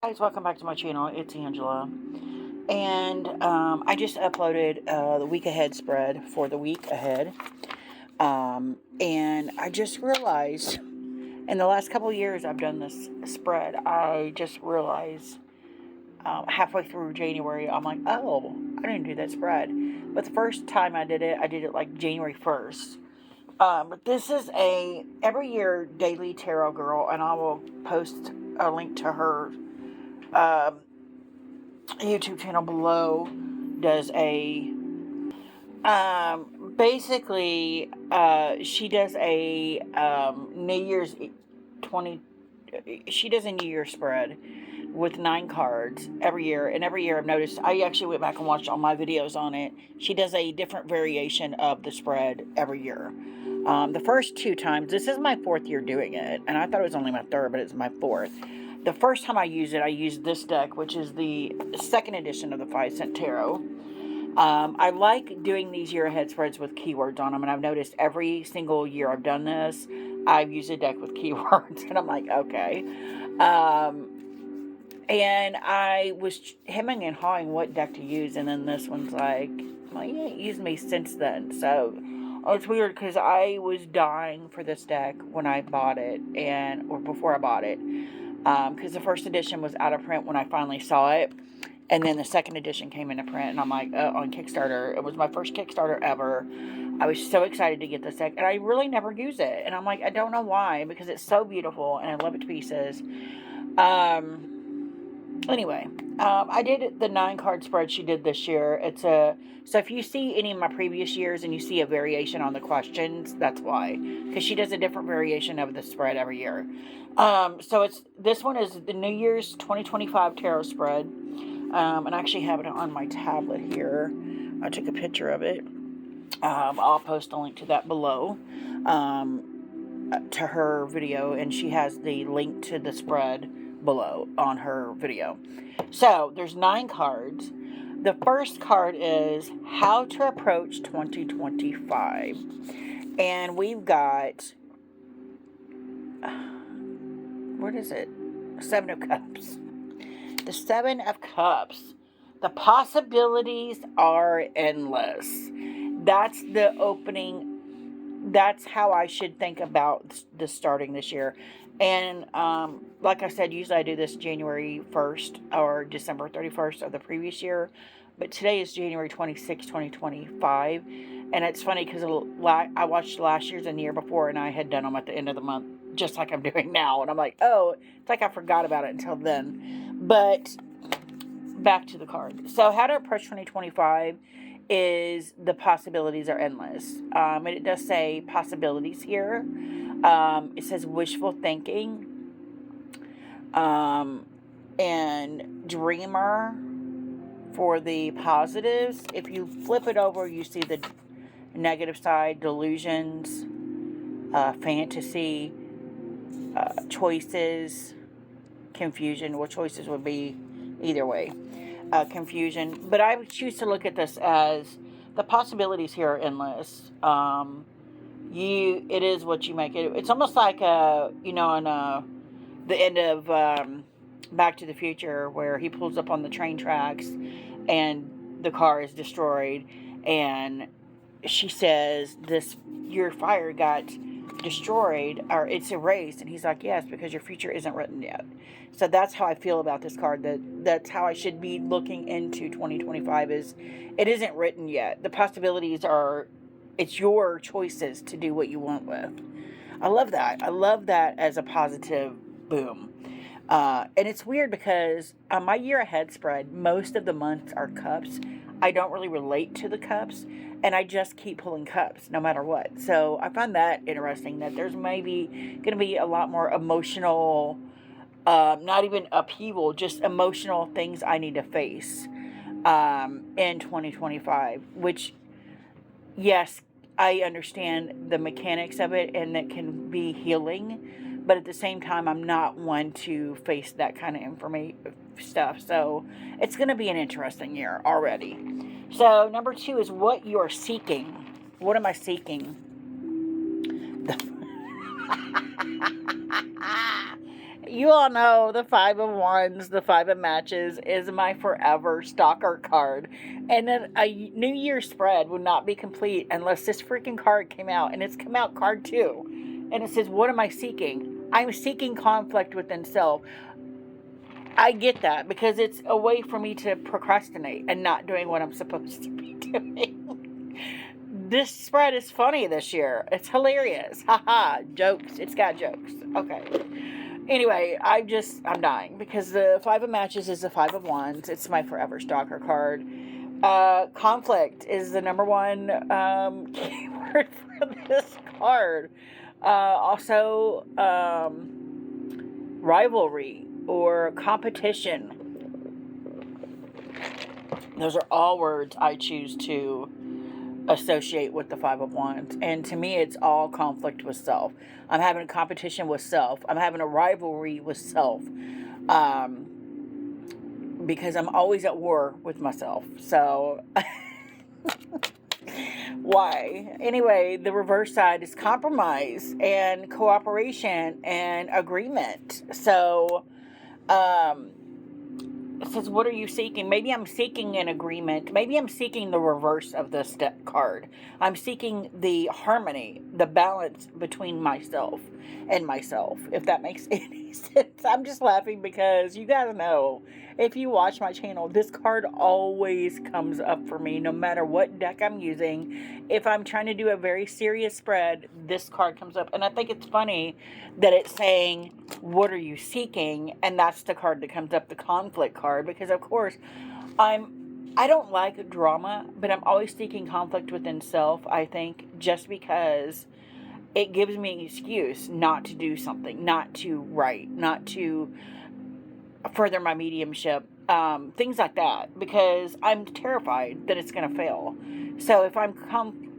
Guys, welcome back to my channel. It's Angela, and I just uploaded the week ahead spread for the week ahead, and I just realized in the last couple of years I've done this spread. I just realized halfway through January I'm like, oh, I didn't do that spread, but the first time I did it like January 1st. But this is a every year daily tarot girl, and I will post a link to her um, YouTube channel below. Does a basically she does a New Year's 20 she does a New Year spread with 9 cards every year, and every year I've noticed, I actually went back and watched all my videos on it. She does a different variation of the spread every year. The first 2 times, this is my 4th year doing it, and I thought it was only my 3rd, but it's my 4th. The first time I used it, I used this deck, which is the 2nd edition of the 5 Cent Tarot. I like doing these year ahead spreads with keywords on them, and I've noticed every single year I've done this, I've used a deck with keywords, and I'm like, okay. And I was hemming and hawing what deck to use, and then this one's like, well, you ain't used me since then. So it's weird because I was dying for this deck when I bought it, or before I bought it, because the 1st edition was out of print when I finally saw it. And then the 2nd edition came into print, and I'm like, on Kickstarter. It was my first Kickstarter ever. I was so excited to get this deck, and I really never use it. And I'm like, I don't know why, because it's so beautiful, and I love it to pieces. Anyway, I did the 9 card spread she did this year. So if you see any of my previous years and you see a variation on the questions, that's why, because she does a different variation of the spread every year. So this one is the New Year's 2025 tarot spread. And I actually have it on my tablet here. I took a picture of it. I'll post a link to that below, to her video, and she has the link to the spread below on her video. So there's 9 cards. The first card is How to Approach 2025. And we've got, what is it? 7 of Cups. The 7 of Cups. The possibilities are endless. That's the opening. That's how I should think about the starting this year. And like I said, usually I do this January 1st or December 31st of the previous year. But today is January 26, 2025. And it's funny because I watched last year's and the year before, and I had done them at the end of the month, just like I'm doing now. And I'm like, oh, it's like I forgot about it until then. But back to the card. So How to Approach 2025 is the possibilities are endless. And it does say possibilities here. It says wishful thinking, and dreamer for the positives. If you flip it over, you see the negative side: delusions, fantasy, choices, confusion. Well, choices would be either way. Confusion. But I would choose to look at this as the possibilities here are endless. It is what you make it. It's almost like in the end of Back to the Future, where he pulls up on the train tracks and the car is destroyed, and she says, your fire got destroyed, or it's erased, and he's like, yes, because your future isn't written yet. So that's how I feel about this card. That's how I should be looking into 2025, is it isn't written yet. The possibilities are, it's your choices to do what you want with. I love that. I love that as a positive boom. And it's weird because on my year ahead spread, most of the months are cups. I don't really relate to the cups, and I just keep pulling cups no matter what. So I find that interesting, that there's maybe going to be a lot more emotional, not even upheaval, just emotional things I need to face in 2025, which, yes, I understand the mechanics of it, and that can be healing. But at the same time, I'm not one to face that kind of stuff. So it's going to be an interesting year already. So number 2 is what you're seeking. What am I seeking? you all know the Five of Wands, the Five of Matches is my forever stalker card. And then a New Year's spread would not be complete unless this freaking card came out. And it's come out card 2. And it says, what am I seeking? I'm seeking conflict within self. I get that because it's a way for me to procrastinate and not doing what I'm supposed to be doing. This spread is funny this year. It's hilarious. Haha, jokes. It's got jokes. Okay. Anyway, I'm dying because the Five of Matches is the Five of Wands. It's my forever stalker card. Conflict is the number one keyword for this card. Also, rivalry or competition. Those are all words I choose to associate with the Five of Wands. And to me, it's all conflict with self. I'm having a competition with self. I'm having a rivalry with self. Because I'm always at war with myself. So, why? Anyway, the reverse side is compromise and cooperation and agreement. So, it says, what are you seeking? Maybe I'm seeking an agreement. Maybe I'm seeking the reverse of this card. I'm seeking the harmony, the balance between myself and myself, if that makes any sense. I'm just laughing because you gotta know, if you watch my channel, this card always comes up for me, no matter what deck I'm using. If I'm trying to do a very serious spread, this card comes up. And I think it's funny that it's saying, what are you seeking? And that's the card that comes up, the conflict card, because of course I don't like drama, but I'm always seeking conflict within self, I think, just because it gives me an excuse not to do something, not to write, not to further my mediumship, things like that, because I'm terrified that it's going to fail. So if I'm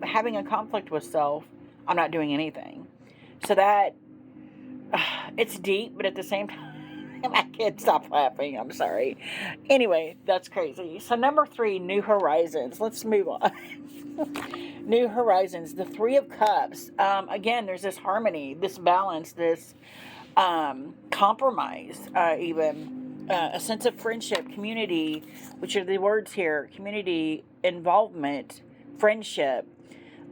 having a conflict with self, I'm not doing anything. So that, it's deep, but at the same time, I can't stop laughing. I'm sorry. Anyway, that's crazy. So number 3, New Horizons. Let's move on. New Horizons, the Three of Cups. Again, there's this harmony, this balance, this compromise, even a sense of friendship, community, which are the words here: community, involvement, friendship.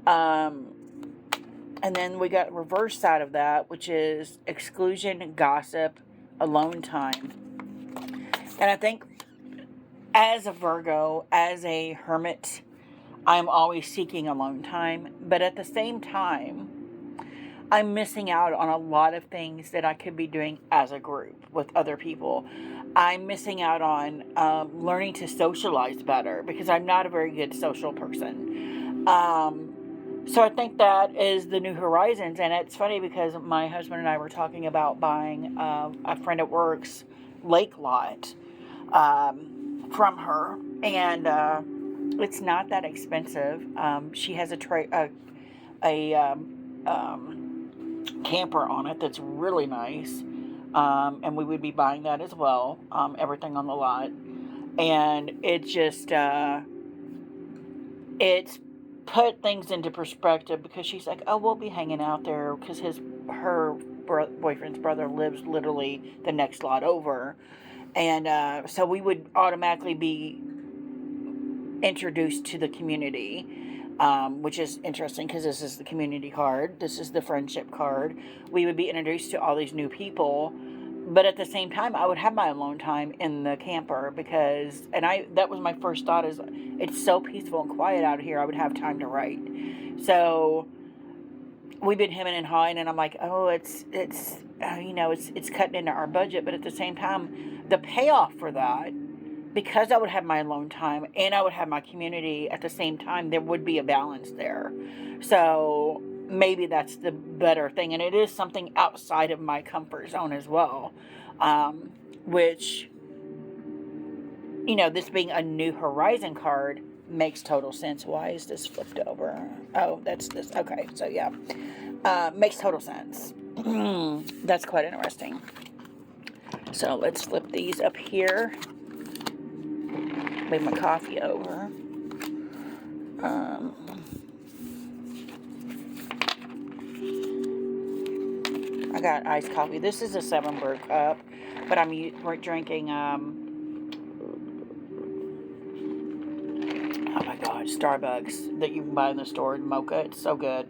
And then we got reverse side of that, which is exclusion, gossip, alone time. And I think as a Virgo, as a hermit, I'm always seeking alone time. But at the same time, I'm missing out on a lot of things that I could be doing as a group with other people. I'm missing out on learning to socialize better because I'm not a very good social person. So I think that is the New Horizons. And it's funny because my husband and I were talking about buying a friend at work's lake lot from her. And it's not that expensive. She has a camper on it that's really nice. And we would be buying that as well. Everything on the lot. And it just, it's put things into perspective because she's like, oh, we'll be hanging out there because her boyfriend's brother lives literally the next lot over. And so we would automatically be introduced to the community, which is interesting because this is the community card. This is the friendship card. We would be introduced to all these new people. But at the same time, I would have my alone time in the camper because, that was my first thought, is it's so peaceful and quiet out here, I would have time to write. So we've been hemming and hawing, and I'm like, oh, it's cutting into our budget. But at the same time, the payoff for that, because I would have my alone time and I would have my community at the same time, there would be a balance there. So maybe that's the better thing. And it is something outside of my comfort zone as well. Which, this being a New Horizon card makes total sense. Why is this flipped over? Oh, that's this. Okay, so yeah. Makes total sense. That's quite interesting. So let's flip these up here. Move my coffee over. I got iced coffee. This is a 7 brew cup, but I'm drinking, oh my god, Starbucks that you can buy in the store in mocha. It's so good.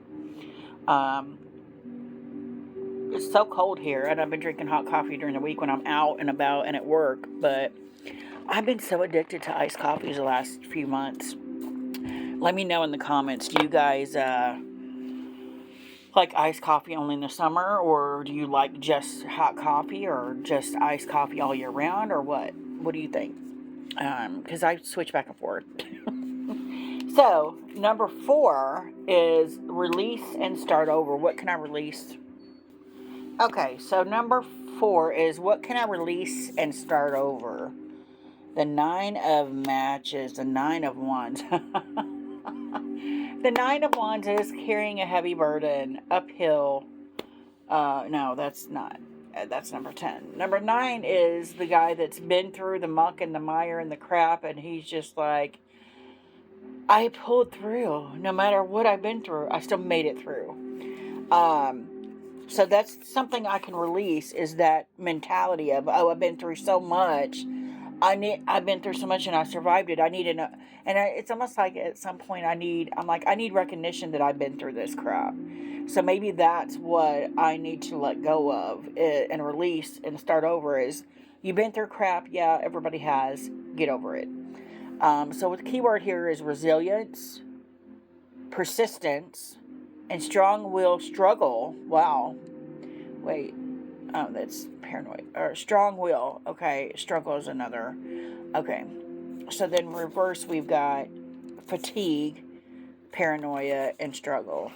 Um, it's so cold here, and I've been drinking hot coffee during the week when I'm out and about and at work, but I've been so addicted to iced coffees the last few months. Let me know in the comments, do you guys like iced coffee only in the summer, or do you like just hot coffee, or just iced coffee all year round, or what? What do you think? Because I switch back and forth. So, number 4 is release and start over. What can I release? Okay, so number 4 is what can I release and start over? The 9 of matches, the 9 of wands. The 9 of wands is carrying a heavy burden uphill. No, that's not. That's number 10. Number 9 is the guy that's been through the muck and the mire and the crap, and he's just like, I pulled through. No matter what I've been through, I still made it through. So that's something I can release, is that mentality of, oh, I've been through so much. I've been through so much and I survived it. It's almost like at some point I need recognition that I've been through this crap. So maybe that's what I need to let go of and release and start over is, you've been through crap. Yeah, everybody has. Get over it. So the key word here is resilience, persistence, and strong will struggle. Wow. Wait. Oh, that's paranoid. Or strong will. Okay. Struggle is another. Okay. So then reverse, we've got fatigue, paranoia, and struggle.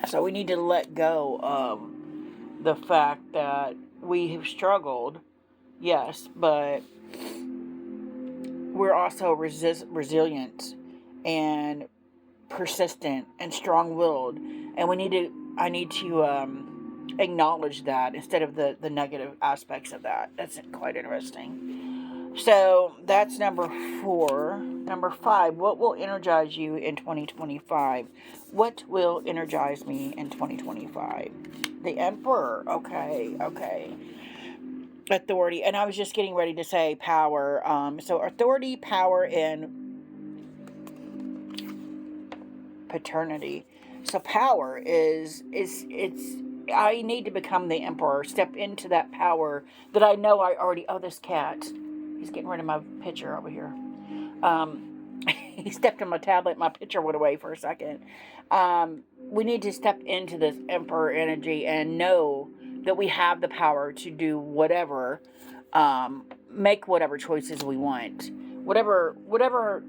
So we need to let go of the fact that we have struggled. Yes, but we're also resilient and persistent and strong-willed. And I need to acknowledge that instead of the negative aspects of that. That's quite interesting. So that's number 4. Number 5, what will energize you in 2025? What will energize me in 2025? The Emperor. Okay. Authority. And I was just getting ready to say power. So authority, power, and paternity. So power is I need to become the emperor, step into that power that I know I already. Oh, this cat, he's getting rid of my picture over here. He stepped on my tablet, my picture went away for a second. We need to step into this emperor energy and know that we have the power to do whatever, make whatever choices we want, whatever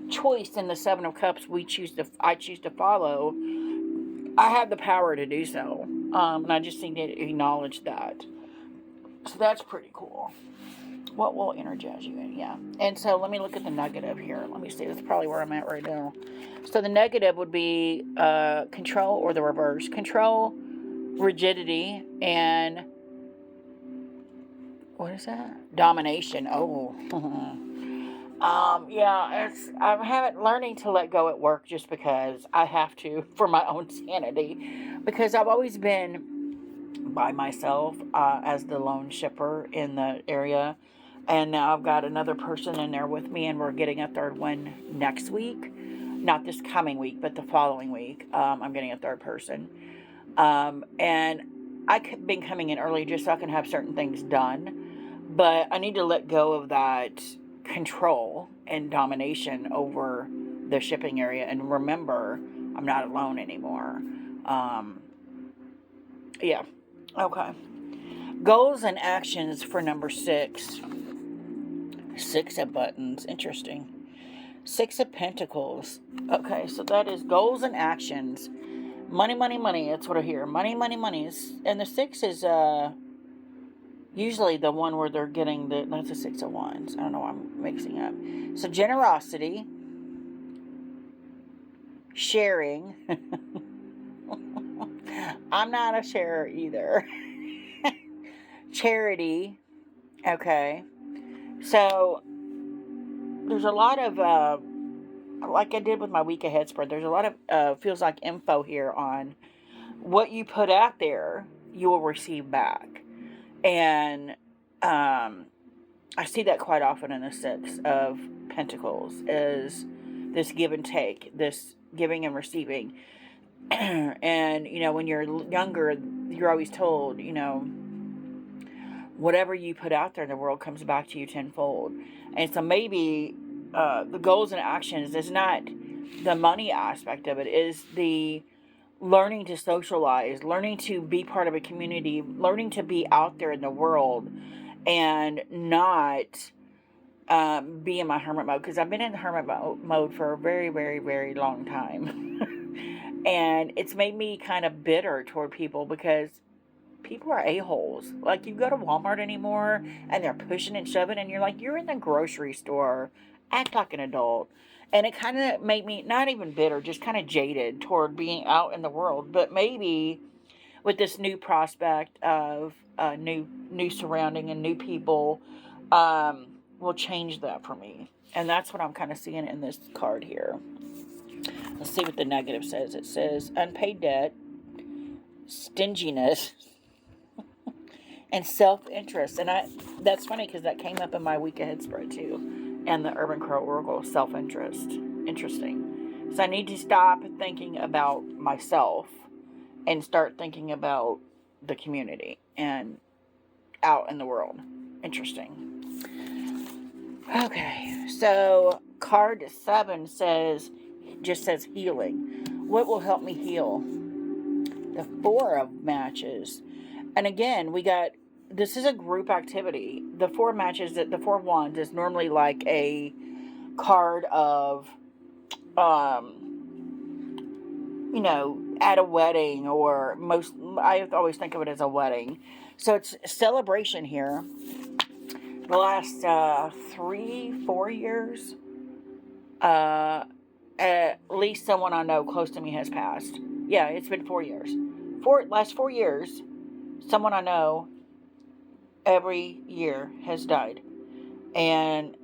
choice in the 7 of Cups I choose to follow. I have the power to do so, and I just need to acknowledge that. So that's pretty cool. What will energize you? Yeah. And so let me look at the negative here. Let me see. That's probably where I'm at right now. So the negative would be control, or the reverse. Control, rigidity, and what is that? Domination. Oh. Yeah, I'm learning to let go at work just because I have to for my own sanity, because I've always been by myself as the lone shipper in the area, and now I've got another person in there with me, and we're getting a third one next week. Not this coming week, but the following week. I'm getting a third person, and I've been coming in early just so I can have certain things done, but I need to let go of that control and domination over the shipping area, and remember, I'm not alone anymore. Yeah. Okay. Goals and actions for number 6. 6 of buttons. Interesting. 6 of pentacles. Okay, so that is goals and actions. Money, money, money. That's what I hear. Money, money, money. And the 6 is usually the one where they're getting that's a 6 of wands. I don't know why I'm mixing up. So generosity, sharing. I'm not a sharer either. Charity. Okay. So there's a lot of like I did with my week ahead spread. There's a lot of feels like info here on what you put out there, you will receive back. And I see that quite often in the Six of Pentacles, is this give and take, this giving and receiving. And, when you're younger, you're always told, whatever you put out there in the world comes back to you tenfold. And so maybe the goals and actions is not the money aspect of it, is the learning to socialize, learning to be part of a community, learning to be out there in the world and not be in my hermit mode, because I've been in hermit mode for a very, very, very long time. And it's made me kind of bitter toward people, because people are a-holes. Like, you go to Walmart anymore and they're pushing and shoving, and you're like, you're in the grocery store, act like an adult. And it kind of made me not even bitter, just kind of jaded toward being out in the world. But maybe with this new prospect of new surrounding and new people, will change that for me. And that's what I'm kind of seeing in this card here. Let's see what the negative says. It says unpaid debt, stinginess, and self-interest. And that's funny, because that came up in my week ahead spread too, and the Urban Crow Oracle, self-interest. Interesting. So I need to stop thinking about myself and start thinking about the community and out in the world. Interesting. Okay, so card 7 just says healing. What will help me heal? The 4 of matches. And again, this is a group activity. The 4 matches, the 4 of wands is normally like a card of, at a wedding, or I always think of it as a wedding. So it's a celebration here. The last 3-4 years, at least someone I know close to me has passed. Yeah, it's been 4 years. Last 4 years, someone I know every year has died. And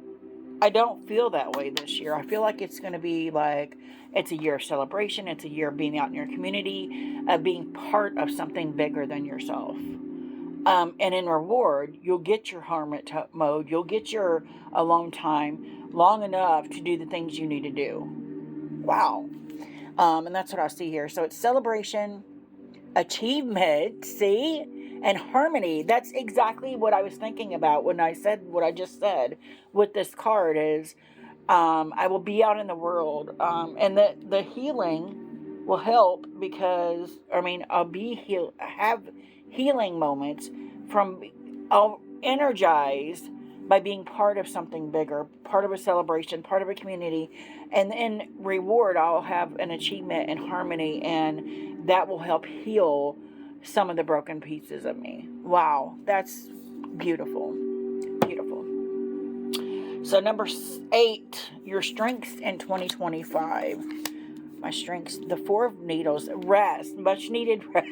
I don't feel that way this year. I feel like it's going to be like, it's a year of celebration. It's a year of being out in your community, of being part of something bigger than yourself. And in reward, you'll get your hermit mode. You'll get your alone time long enough to do the things you need to do. Wow. And that's what I see here. So it's celebration, achievement, see, and harmony. That's exactly what I was thinking about when I said what I just said with this card is, I will be out in the world. And the healing will help, because, I'll have healing moments I'll energized by being part of something bigger, part of a celebration, part of a community. And in reward, I'll have an achievement and harmony, and that will help heal some of the broken pieces of me. Wow, that's beautiful. Beautiful. So number 8, your strengths in 2025. My strengths, the 4 of Needles, rest, much needed rest.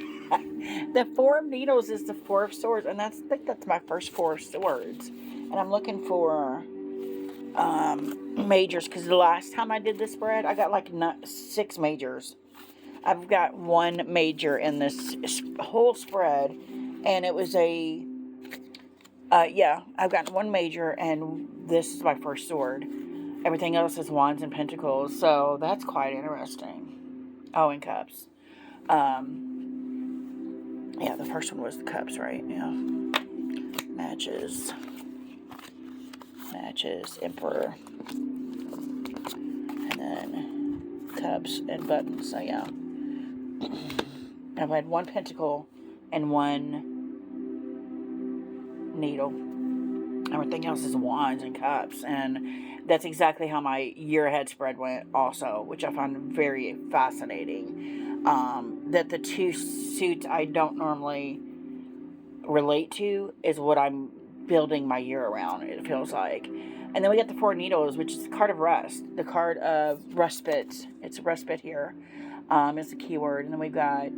The 4 of Needles is the 4 of Swords, and I think that's my first 4 of Swords. And I'm looking for majors, because the last time I did this spread, I got like 6 majors. I've got 1 major in this whole spread, and it was I've gotten 1 major, and this is my first sword. Everything else is wands and pentacles, so that's quite interesting. Oh, and cups. Yeah, the first one was the cups, right? Yeah. Matches, Emperor, and then cups and buttons. So yeah, I've had 1 pentacle and 1 needle. Everything else is wands and cups, and that's exactly how my year ahead spread went also, which I found very fascinating. That the 2 suits I don't normally relate to is what I'm building my year around, it feels like. And then we got the 4 needles, which is the card of rest, the card of respite. It's respite here. It's a keyword. And then we've got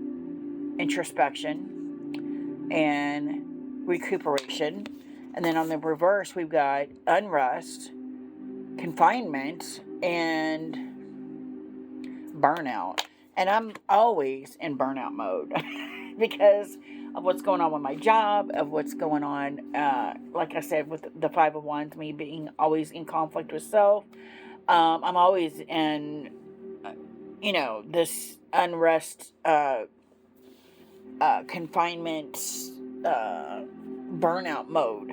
introspection and recuperation. And then on the reverse, we've got unrest, confinement, and burnout. And I'm always in burnout mode because of what's going on with my job, of what's going on, like I said, with the 501s, me being always in conflict with self. I'm always in, this unrest, confinement, uh, burnout mode.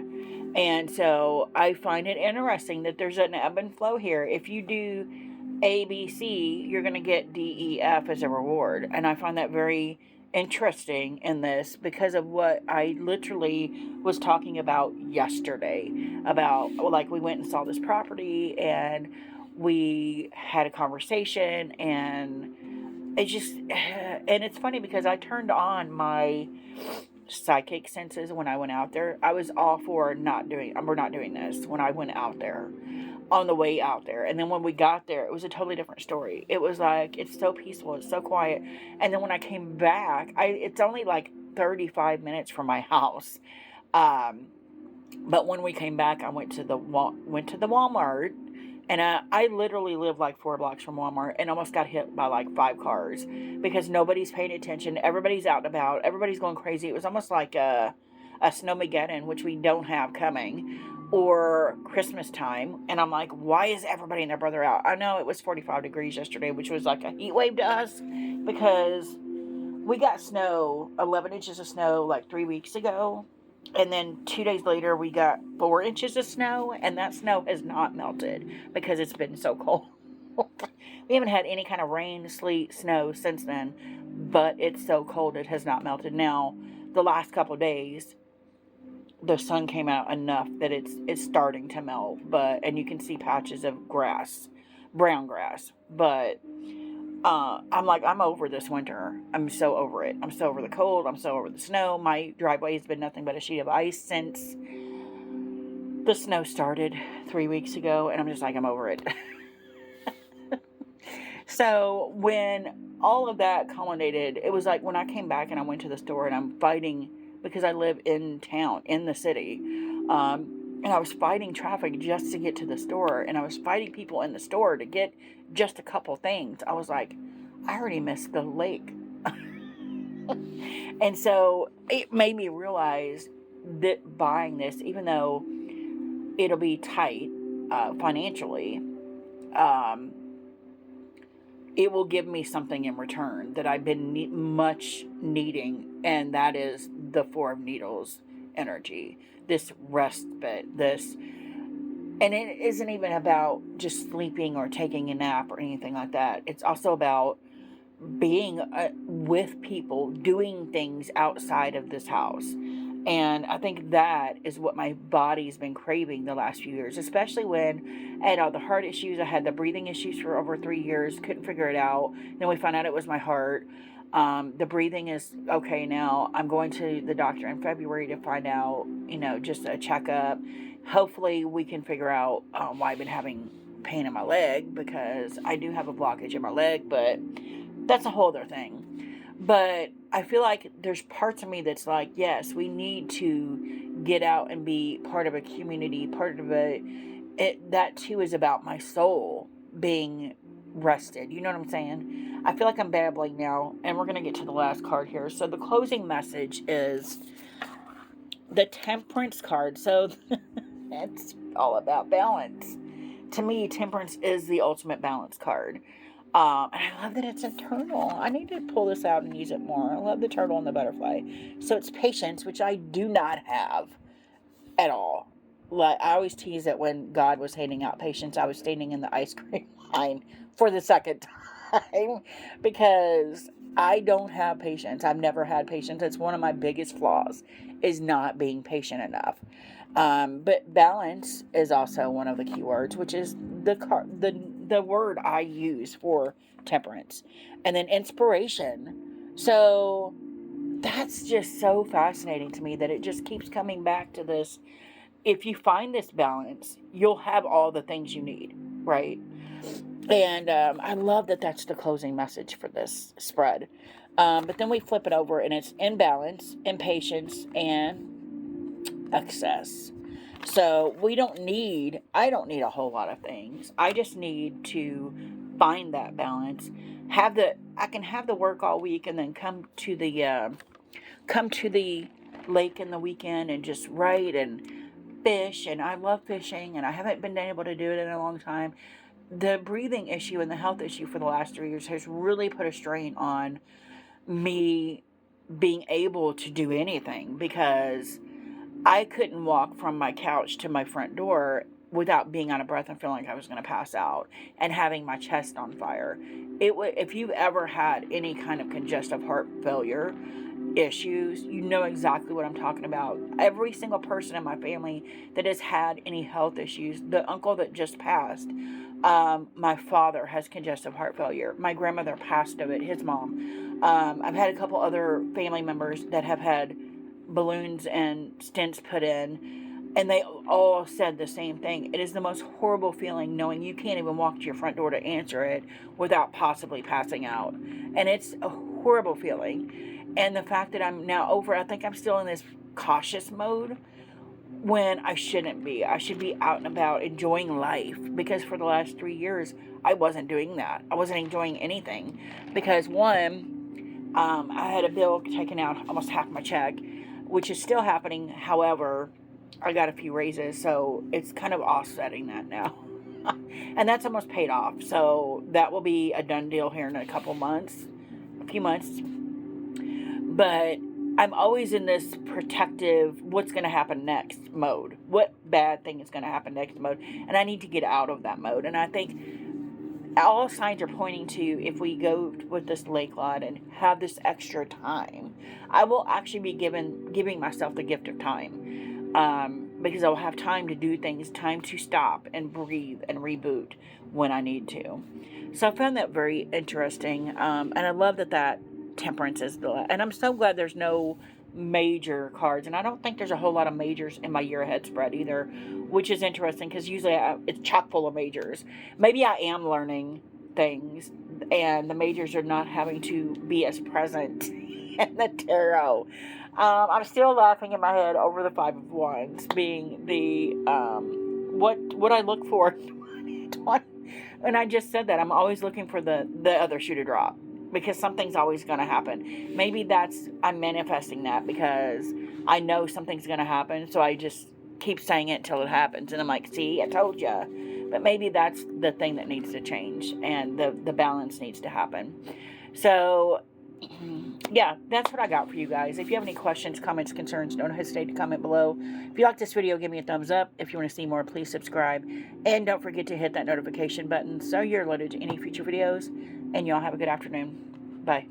And so I find it interesting that there's an ebb and flow here. If you do ABC, you're going to get DEF as a reward. And I find that very interesting in this because of what I literally was talking about yesterday. About, like, we went and saw this property and we had a conversation, and it just, and it's funny because I turned on my psychic senses when I went out there. I was all for we're not doing this when I went out there, on the way out there. And then when we got there, it was a totally different story. It was like, it's so peaceful, it's so quiet. And then when I came back, it's only like 35 minutes from my house. But when we came back, I went to the Walmart, and I literally live like 4 blocks from Walmart, and almost got hit by like 5 cars because nobody's paying attention. Everybody's out and about. Everybody's going crazy. It was almost like a Snowmageddon, which we don't have coming, or Christmas time. And I'm like, why is everybody and their brother out? I know it was 45 degrees yesterday, which was like a heat wave to us because we got snow, 11 inches of snow like 3 weeks ago. And then 2 days later, we got 4 inches of snow, and that snow has not melted because it's been so cold. We haven't had any kind of rain, sleet, snow since then, but it's so cold it has not melted. Now, the last couple of days, the sun came out enough that it's starting to melt, and you can see patches of grass, brown grass, but I'm like, I'm over this winter. I'm so over it. I'm so over the cold. I'm so over the snow. My driveway has been nothing but a sheet of ice since the snow started 3 weeks ago, and I'm just like, I'm over it. So when all of that culminated, it was like when I came back and I went to the store, and I'm fighting because I live in town, in the city. And I was fighting traffic just to get to the store, and I was fighting people in the store to get just a couple things. I was like, I already missed the lake. And so it made me realize that buying this, even though it'll be tight financially, it will give me something in return that I've been much needing, and that is the Four of Needles energy, this respite, and it isn't even about just sleeping or taking a nap or anything like that. It's also about being with people, doing things outside of this house. And I think that is what my body's been craving the last few years, especially when I had all the heart issues. I had the breathing issues for over 3 years, couldn't figure it out. Then we found out it was my heart. The breathing is okay now. I'm going to the doctor in February to find out, just a checkup. Hopefully we can figure out why I've been having pain in my leg, because I do have a blockage in my leg, but that's a whole other thing. But I feel like there's parts of me that's like, yes, we need to get out and be part of a community, that too is about my soul being rested. You know what I'm saying? I feel like I'm babbling now, and we're going to get to the last card here. So the closing message is the Temperance card. So it's all about balance. To me, Temperance is the ultimate balance card. And I love that it's a turtle. I need to pull this out and use it more. I love the turtle and the butterfly. So it's patience, which I do not have at all. Like, I always tease that when God was handing out patience, I was standing in the ice cream line for the second time because I don't have patience. I've never had patience. It's one of my biggest flaws, is not being patient enough. But balance is also one of the key words, which is the word I use for temperance. And then inspiration. So that's just so fascinating to me that it just keeps coming back to this. If you find this balance, you'll have all the things you need, right? And I love that that's the closing message for this spread. But then we flip it over, and it's imbalance, impatience, and excess. So I don't need a whole lot of things. I just need to find that balance, I can have the work all week and then come to the lake in the weekend and just write and fish. And I love fishing, and I haven't been able to do it in a long time. The breathing issue and the health issue for the last 3 years has really put a strain on me being able to do anything, because I couldn't walk from my couch to my front door without being out of breath and feeling like I was going to pass out and having my chest on fire. If you've ever had any kind of congestive heart failure issues, you know exactly what I'm talking about. Every single person in my family that has had any health issues, the uncle that just passed, my father has congestive heart failure. My grandmother passed of it, his mom. I've had a couple other family members that have had balloons and stents put in, and they all said the same thing. It is the most horrible feeling knowing you can't even walk to your front door to answer it without possibly passing out. And it's a horrible feeling. And the fact that I'm now over, I think I'm still in this cautious mode when I shouldn't be. I should be out and about enjoying life, because for the last 3 years, I wasn't doing that. I wasn't enjoying anything because, one, I had a bill taken out, almost half my check, which is still happening. However, I got a few raises, so it's kind of offsetting that now. And that's almost paid off. So that will be a done deal here in a few months. But I'm always in this protective, what's going to happen next mode. What bad thing is going to happen next mode. And I need to get out of that mode. And I think all signs are pointing to, if we go with this lake lot and have this extra time, I will actually be giving myself the gift of time. Because I'll have time to do things, time to stop and breathe and reboot when I need to. So I found that very interesting. And I love that temperance is and I'm so glad there's no major cards, and I don't think there's a whole lot of majors in my year ahead spread either, which is interesting because usually it's chock full of majors. Maybe I am learning things and the majors are not having to be as present in the tarot. I'm still laughing in my head over the Five of Wands being the what I look for. And I just said that I'm always looking for the other shoe to drop, because something's always going to happen. Maybe I'm manifesting that because I know something's going to happen, so I just keep saying it until it happens. And I'm like, see, I told you. But maybe that's the thing that needs to change, and the balance needs to happen. So, yeah, that's what I got for you guys. If you have any questions, comments, concerns, don't hesitate to comment below. If you like this video, give me a thumbs up. If you want to see more, please subscribe. And don't forget to hit that notification button so you're alerted to any future videos. And y'all have a good afternoon. Bye.